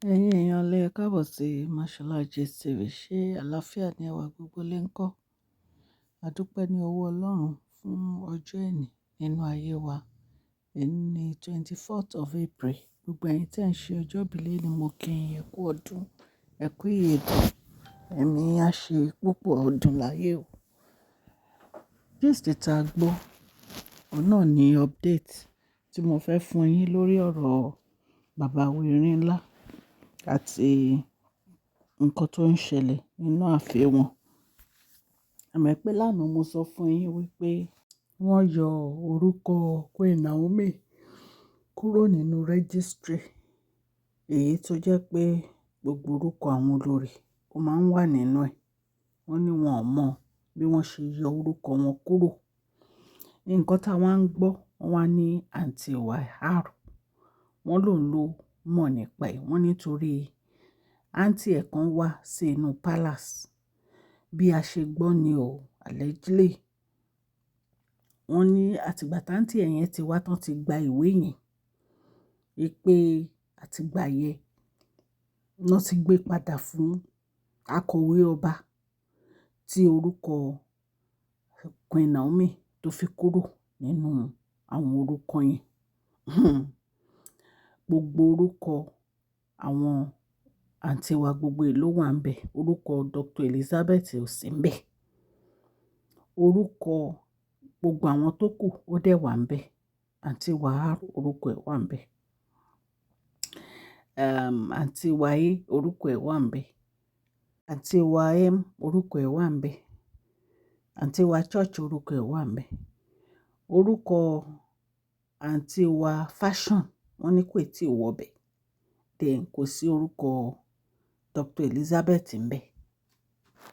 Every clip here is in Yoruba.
Ẹ̀yin èèyàn lẹ káàbọ̀ sí Mashola Gist TV. Ṣé àlàáfíà ni ẹwà gbogbo lè ń kọ́? A dúpẹ́ ní ọwọ́ Ọlọ́run fún ọjọ́ ẹ̀ní nínú ayé wa. Èní ni 24th of April. Gbogbo ẹ̀yin tí ẹ̀ ń ṣe ọjọ́ ìbí ni mo kí yín ẹ kú ọdún, ẹ kú ìyèdùn. Ẹ̀mí á ṣe púpọ̀ ọdún láyé o. Gist tá a gbọ́, òun náà ni update tí mo fẹ́ fún yín lórí ọ̀rọ̀ bàbá wẹ̀rìn ńlá àti nǹkan tó ń ṣẹlẹ̀ nínú ààfin wọn. Àmọ́ pé lánàá mo sọ fún yín wípé wọ́n yọ orúkọ Queen Naomi kúrò nínú registry, èyí tó jẹ́ pé gbogbo orúkọ àwọn olórí ó máa ń wà nínú ẹ̀. Wọ́n ní wọn ò mọ̀ bí wọ́n ṣe yọ orúkọ wọn kúrò. Nǹkan táwọn ń gbọ́ wọ́n wá ní àǹtí YR, wọ́n lòun ló mọ̀ nípa ẹ̀. Wọ́n nítorí àǹtí ẹ̀ kan wá sí inú palace bí a ṣe gbọ́ ni o, allegedly. Wọ́n ní àtìgbà táǹtí ẹ̀ yẹn ti wá tán ti gba ìwé yẹn, wípé àtìgbà yẹn wọ́n ti gbé padà fún akọ̀wé ọba tí orúkọ Queen Naomi tó fi kúrò nínú àwọn orúkọ yẹn. Gbogbo orúkọ àwọn àǹtí wa gbogbo èló wà ń bẹ̀. Orúkọ Dr. Elizabeth ò sí ń bẹ̀. Orúkọ gbogbo àwọn tó kù ó dẹ̀ wà ń bẹ̀. Àǹtí YR orúkọ ẹ̀ wà ń bẹ̀. Àǹtí YA orúkọ ẹ̀ wà ń bẹ̀. Àǹtí YM orúkọ ẹ̀ wà ń bẹ̀. Àǹtí wa Church orúkọ ẹ̀ wà ń bẹ̀. Orúkọ àǹtí wa Fashion wọ́n ní kò tí ì wọ bẹ̀. Then kò sí orúkọ Dr. Elizabeth ń bẹ̀.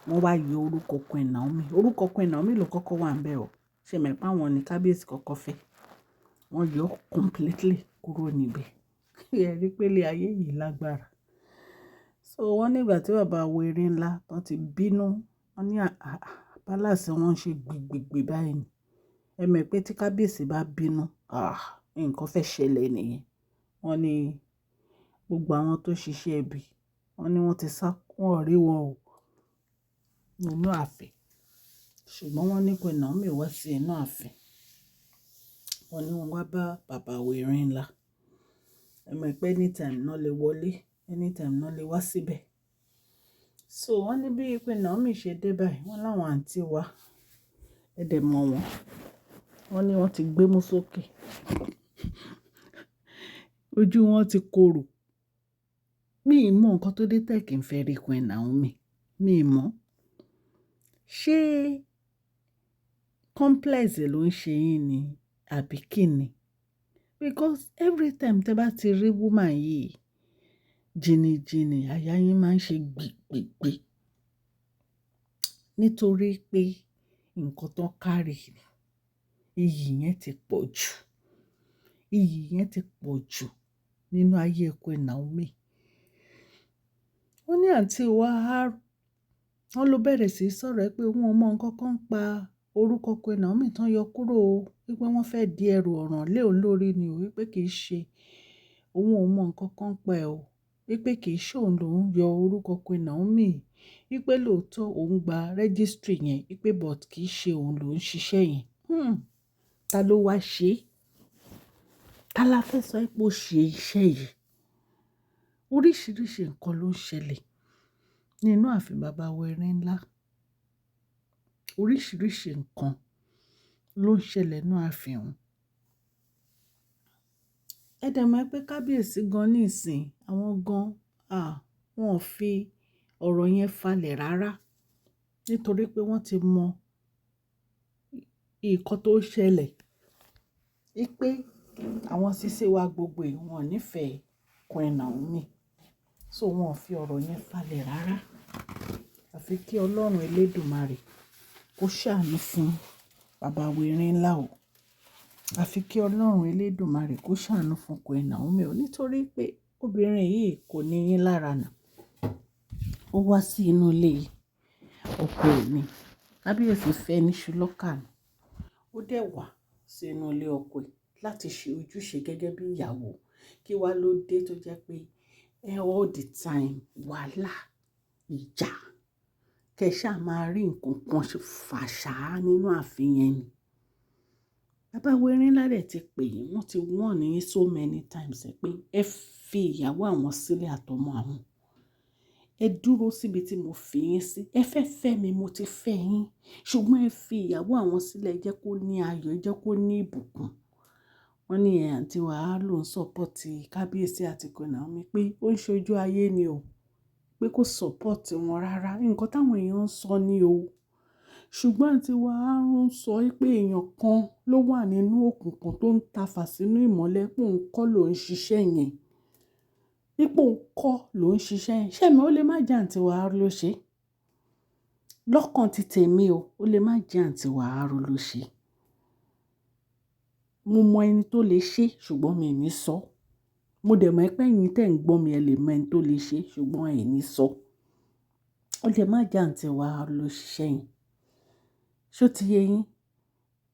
Wọ́n wá yọ orúkọ Queen Naomi. Orúkọ Queen Naomi ló kọ́kọ́ wà ń bẹ̀ o. Ṣé mọ̀ pé àwọn ni kábíyèsí kọ́kọ́ fẹ́? Wọ́n yọ completely kúrò níbẹ̀. Ẹ rí pé ilé ayé yìí lágbára. So wọ́n nígbà tí bàbá wẹ̀rìn ńlá tán ti bínú, wọ́n ní palace wọn ṣe gbìgbìgbì báyìí ni. Ẹ mọ̀ pé tí kábíyèsí bá bínú, nǹkan fẹ́ ṣẹlẹ̀ nìyẹn. Wọ́n ní gbogbo àwọn tó ṣiṣẹ́ ibi, wọ́n ní wọ́n ti sá, wọ́n rí wọn o nínú ààfin. Ṣùgbọ́n wọ́n ní Queen Naomi wá sí inú ààfin. Wọ́n ní wọ́n wá bá bàbá wẹ̀rìn ńlá. Ẹ mọ̀ pé anytime náà lè wọlé, anytime náà lè wá síbẹ̀. So wọ́n ní bí Queen Naomi ṣe dé báyìí, wọ́n láwọn àǹtí wa ẹ̀dẹ̀ mọ̀ wọ́n. Wọ́n ní wọ́n ti gbé mú sókè. Ojú wọn ti korò. Mi ì mọ̀ nǹkan tó dé tẹ̀ kí n fẹ́ rí Queen Naomi. Mi ì mọ̀. Ṣé complex ló ń ṣe yín ni àbí kí ni? Because every time tẹ́ bá ti rí woman yìí, jìnnìjìnnì àyà yín máa ń ṣe gbìgbìgbì. Nítorí pé nǹkan tó kárí, iyì yẹn ti pọ̀ jù. Iyì yẹn ti pọ̀ jù nínú ayé Queen Naomi. Wọ́n ní àǹtí YR, wọ́n ló bẹ̀rẹ̀ sí sọ̀rọ̀ pé wọn ò mọ̀ nǹkan kan pa orúkọ Queen Naomi tán yọ kúrò o. Wípé wọ́n fẹ́ di ẹrù ọ̀ràn lé òun lórí ni o. Wípé kì í ṣe òun ò mọ̀ nǹkan kan pa ẹ̀ o. Wípé kì í ṣe òun lòún yọ orúkọ Queen Naomi. Wípé lóòótọ́ òun gba registry yẹn. Wípé but kì í ṣe òun lòún ṣiṣẹ́ yẹn. Ta ló wá ṣe? Ta la fẹ́ sọ pé ó ṣe iṣẹ́ yìí? Oríṣiríṣi nǹkan ló ń ṣẹlẹ̀ nínú ààfin bàbá wẹ̀rìn ńlá. Oríṣiríṣi nǹkan ló ń ṣẹlẹ̀ nínú ààfin wọn. Ẹ dẹ̀ mọ̀ pé kábíyèsí gan ní ìsìn, àwọn gan, wọn ò fi ọ̀rọ̀ yẹn falẹ̀ rárá. Nítorí pé wọ́n ti mọ nǹkan tó ṣẹlẹ̀. Wípé àwọn sísí wa gbogbo wọn nífẹ̀ẹ́ Queen Naomi. So wọn ò fi ọ̀rọ̀ yẹn falẹ̀ rárá. Àfi kí Ọlọ́run Elédùmarè kó ṣàánú fún bàbá wẹ̀rìn ńlá o. Àfi kí Ọlọ́run Elédùmarè kó ṣàánú fún Queen Naomi o. Nítorí pé obìnrin yìí kò ní yín lára nà. Ó wá sí inú ilé ọkọ ẹ̀ ni. Kábíyèsí fẹ́ ní ṣùlọ́kà ni. Ó dẹ̀ wá sí inú ilé ọkọ ẹ̀ láti ṣe ojúṣe gẹ́gẹ́ bí ìyàwó. Kí wá ló dé tó jẹ́ pé all the time wàhálà ìjà kẹṣà máa rí nǹkan kan fàṣà nínú ààfin yẹn ni. Bàbá Erinlá dẹ̀ ti pè yín, wọ́n ti wọ́n ní so many times pé ẹ fi ìyàwó àwọn sílẹ̀ àtọmọ àwọn. Ẹ dúró síbi tí mo fi yín sí. Ẹ fẹ́ fẹ́ mi, mo ti fẹ́ yín. Ṣùgbọ́n ẹ fi ìyàwó àwọn sílẹ̀, ẹ jẹ́ kó ní ayọ̀, ẹ jẹ́ kó ní ìbùkún. Wọ́n ní àǹtí wàá ló ń sọ́pọ̀tì kábíyèsí àti Queen Naomi pé ó ń ṣojú ayé ni o, pé kò sọ́pọ̀tì wọn rárá. Nǹkan táwọn èèyàn ń sọ ni o. Ṣùgbọ́n àǹtí wàá ń sọ pé èèyàn kan ló wà nínú òkùnkùn tó ń tafà sínú ìmọ́lẹ̀ pé òun kọ́ ló ń ṣiṣẹ́ yẹn. Ipò òun kọ́ ló ń ṣiṣẹ́ yẹn. Ṣẹ́mi ó lè má jẹ́ àǹtí wàá ló ṣe. Lọ́kàn ti tèmi o, ó lè má jẹ́ àǹtí wàá ló ṣe. Mo mọ ẹni tó lè ṣe, ṣùgbọ́n mi ò ní sọ. Mo dẹ̀ mọ̀ pé ẹ̀yin tẹ́ ń gbọ́ mi ẹ lè mọ ẹni tó lè ṣe, ṣùgbọ́n ẹ̀ ní sọ. Ó lè má jẹ́ àǹtí wàá ló ṣiṣẹ́ yẹn. Ṣó ti yé yín?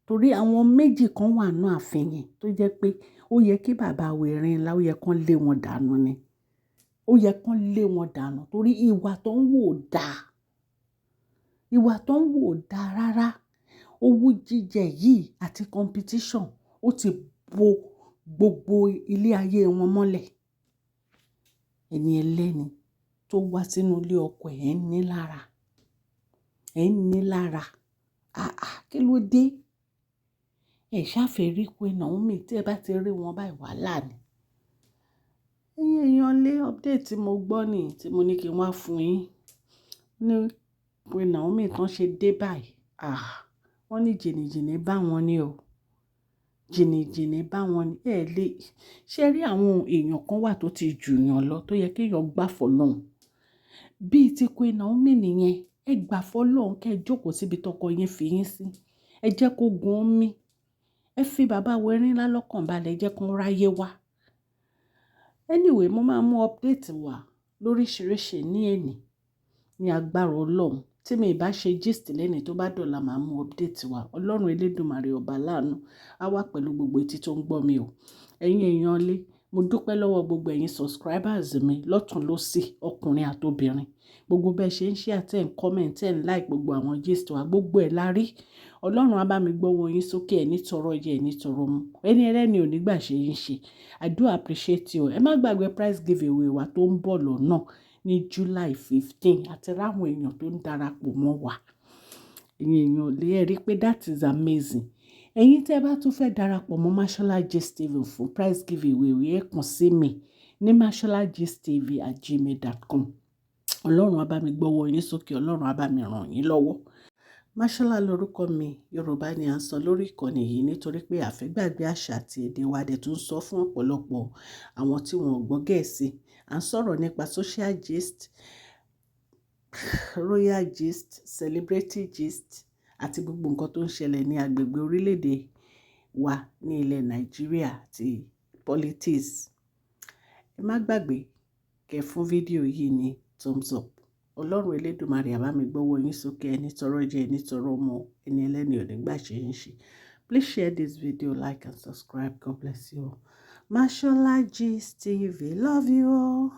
Torí àwọn méjì kan wà nínú ààfin yẹn tó jẹ́ pé ó yẹ kí bàbá Erinlá ó yẹ kán lé wọn dànù ni. Ó yẹ kán lé wọn dànù torí ìwà tó ń wò dáa. Ìwà tó ń wò dáa rárá. Owú jíjẹ yìí àti competition ó ti bo gbogbo ilé ayé wọn mọ́lẹ̀. Ẹni ẹlẹ́ni tó wá sínú ilé ọkọ ẹ̀ ń ní lára. Ẹ̀ ń ní lára. Kí ló dé? Ẹ ṣáfẹ́ rí Queen Naomi tí ẹ bá ti rí wọn báyìí wàhálà ni. Ẹ̀yin èèyàn lé update tí mo gbọ́ ni tí mo ní kí n wá fún yín. Ní Queen Naomi tán ṣe dé báyìí. Wọ́n ní jìnnìjìnnì bá wọn ní o. Jìnnìjìnnì bá wọn ní. Ẹ lè ṣe rí àwọn èèyàn kan wà tó ti jù yàn lọ tó yẹ kí èèyàn gbà fọlọ́hun. Bíi ti Queen Naomi nìyẹn. Ẹ gbà fọlọ́hun kẹ́ ẹ jókòó síbi tọkọ yín fi yín sí. Ẹ jẹ́ kó gun omi. Ẹ fi bàbá Erinlá lọ́kàn balẹ̀, ẹ jẹ́ kó ráyé wá. Anyway, mo máa mú update wá lóríṣiríṣi ní èní ní agbára Ọlọ́run. Tí mi bá ṣe gist lẹ́ni tó bá dọ̀la máa mú update wá. Ọlọ́run Elédùmarè ọba láàánú á wà pẹ̀lú gbogbo etí tó ń gbọ́ mi o. Ẹ̀yin èèyàn lé, mo dúpẹ́ lọ́wọ́ gbogbo ẹ̀yin subscribers mi lọ́tùn lósì ọkùnrin àtobìnrin. Gbogbo bẹ́ẹ̀ ṣe ń share àti comment ẹ̀ ń like gbogbo àwọn gist wa gbogbo ẹ̀ la rí. Ọlọ́run á bá mi gbọ́wọ́ yín sókè ẹ̀ ní tọrọ jẹ ẹ̀ ní tọrọ mu. Ẹni ẹlẹ́ni ò ní gbà ṣe yín ṣe. I do appreciate you. Ẹ má gbàgbé prize giveaway wa tó ń bọ̀ lọ́nà ní July 15 àti ráwọn èèyàn tó ń darapọ̀ mọ́ wa. Ẹ̀yin èèyàn lè rí pé that is amazing. Ẹ̀yin tẹ́ bá tún fẹ́ darapọ̀ mọ́ Mashola Gist TV fún prize giveaway ẹ kàn sí mi ní masholagist@gmail.com. Ọlọ́run á bá mi gbọ́wọ́ yín sókè, Ọlọ́run á bá mi ràn yín lọ́wọ́. Mashola lórúkọ mi, Yorùbá ni à ń sọ lórí ìkànnì yìí nítorí pé àfẹ́gbàgbé àṣà àti èdè wa dẹ̀ tún sọ fún ọ̀pọ̀lọpọ̀ àwọn tí wọn ò gbọ́ Gẹ̀ẹ́sì. À ń sọ̀rọ̀ nípa social gist, royal gist, celebrity gist àti gbogbo nǹkan tó ń ṣẹlẹ̀ ní agbègbè orílẹ̀-èdè wa ní ilẹ̀ Nàìjíríà àti politics. Ẹ má gbàgbé kẹ́ fún fídíò yìí ní thumbs up. Ọlọ́run Elédùmarè á bá mi gbọ́wọ́ yín sókè ẹni tọrọ jẹ ẹni tọrọ mọ ẹni ẹlẹ́ni ò ní gbà ṣe yín ṣe. Please share this video, like and subscribe. God bless you all. Mashola Gist TV. Love you all.